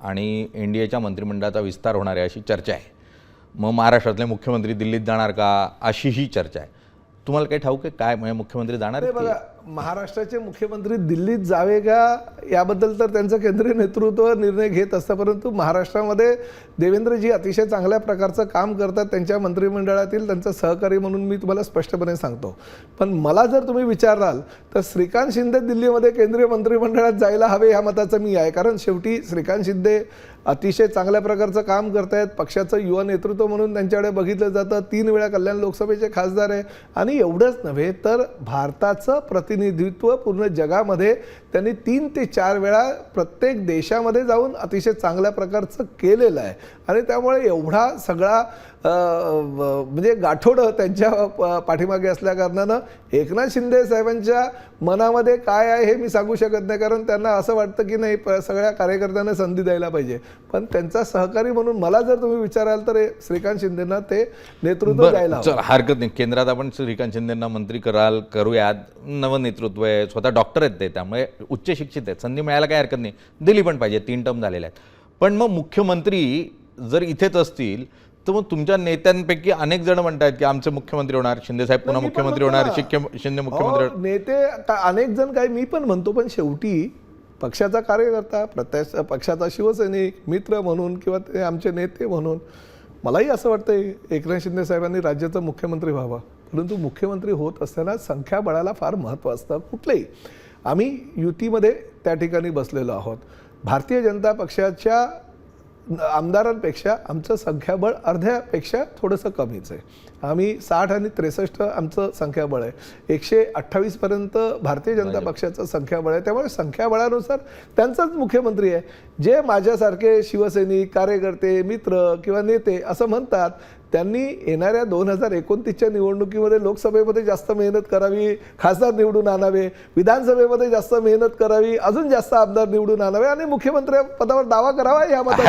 आणि एनडीएच्या मंत्रिमंडळाचा विस्तार होणार आहे अशी चर्चा आहे। मग महाराष्ट्रातले मुख्यमंत्री दिल्लीत जाणार का अशी ही चर्चा आहे। तुम्हाला काही ठाऊक आहे काय म्हणजे मुख्यमंत्री जाणार आहेत? बघा, महाराष्ट्राचे मुख्यमंत्री दिल्लीत जावे का याबद्दल तर त्यांचं केंद्रीय नेतृत्व निर्णय घेत असतं, परंतु महाराष्ट्रामध्ये देवेंद्रजी अतिशय चांगल्या प्रकारचं काम करतात। त्यांच्या मंत्रिमंडळातील त्यांचा सहकारी म्हणून मी तुम्हाला स्पष्टपणे सांगतो। पण मला जर तुम्ही विचाराल तर श्रीकांत शिंदे दिल्लीमध्ये केंद्रीय मंत्रिमंडळात जायला हवे या मताचं मी आहे, कारण शेवटी श्रीकांत शिंदे अतिशय चांगल्या प्रकारचं काम करतायत। पक्षाचं युवा नेतृत्व म्हणून त्यांच्याकडे बघितलं जातं। 3 वेळा कल्याण लोकसभेचे खासदार आहे आणि एवढंच नव्हे तर भारताचं प्रतिनिधित्व पूर्ण जगामध्ये त्यांनी 3 ते 4 वेळा प्रत्येक देशामध्ये जाऊन अतिशय चांगल्या प्रकारचं केलेलं आहे। आणि त्यामुळे एवढा सगळा म्हणजे गाठोडं त्यांच्या पाठीमागे असल्या कारणानं एकनाथ शिंदे साहेबांच्या मनामध्ये काय आहे हे मी सांगू शकत नाही, कारण त्यांना असं वाटतं की नाही सगळ्या कार्यकर्त्यांना संधी द्यायला पाहिजे। पण त्यांचा सहकारी म्हणून मला जर तुम्ही विचाराल तर श्रीकांत शिंदेंना ते नेतृत्व द्यायला हवं। चल हरकत नाही, केंद्रात आपण श्रीकांत शिंदेंना मंत्री करूयात। नवं नेतृत्व आहे, स्वतः डॉक्टर आहेत ते, त्यामुळे उच्च शिक्षित आहेत, संधी मिळायला काही हरकत नाही, दिली पण पाहिजे। 3 टर्म झालेल्या आहेत। पण मग मुख्यमंत्री जर इथेच असतील तर मग तुमच्या नेत्यांपैकी अनेक जण म्हणतात की आमचे मुख्यमंत्री होणार, शिंदे साहेब पुन्हा मुख्यमंत्री होणार, शिंदे मुख्यमंत्री नेते अनेक जण काय मी पण म्हणतो, पण शेवटी पक्षाचा कार्यकर्ता प्रत्यक्ष पक्षाचा शिवसैनिक मित्र म्हणून किंवा ते आमचे नेते म्हणून मलाही असं वाटतंय एकनाथ शिंदे साहेबांनी राज्याचा मुख्यमंत्री व्हावा। परंतु मुख्यमंत्री होत असताना संख्याबळाला फार महत्त्व असतं। कुठलेही आम्ही युतीमध्ये त्या ठिकाणी बसलेलो आहोत। भारतीय जनता पक्षाच्या आमदारांपेक्षा आमचं संख्याबळ अर्ध्यापेक्षा थोडंसं कमीच आहे। आम्ही 60 आणि 63 आमचं संख्याबळ आहे। 128 पर्यंत भारतीय जनता पक्षाचं संख्याबळ आहे। त्यामुळे संख्याबळानुसार त्यांचाच मुख्यमंत्री आहे। जे माझ्यासारखे शिवसैनिक कार्यकर्ते मित्र किंवा नेते असं म्हणतात त्यांनी येणाऱ्या 2029च्या निवडणुकीमध्ये लोकसभेमध्ये जास्त मेहनत करावी, खासदार निवडून आणावे, विधानसभेमध्ये जास्त मेहनत करावी, अजून जास्त आमदार निवडून आणावे आणि मुख्यमंत्री पदावर दावा करावा या मताचा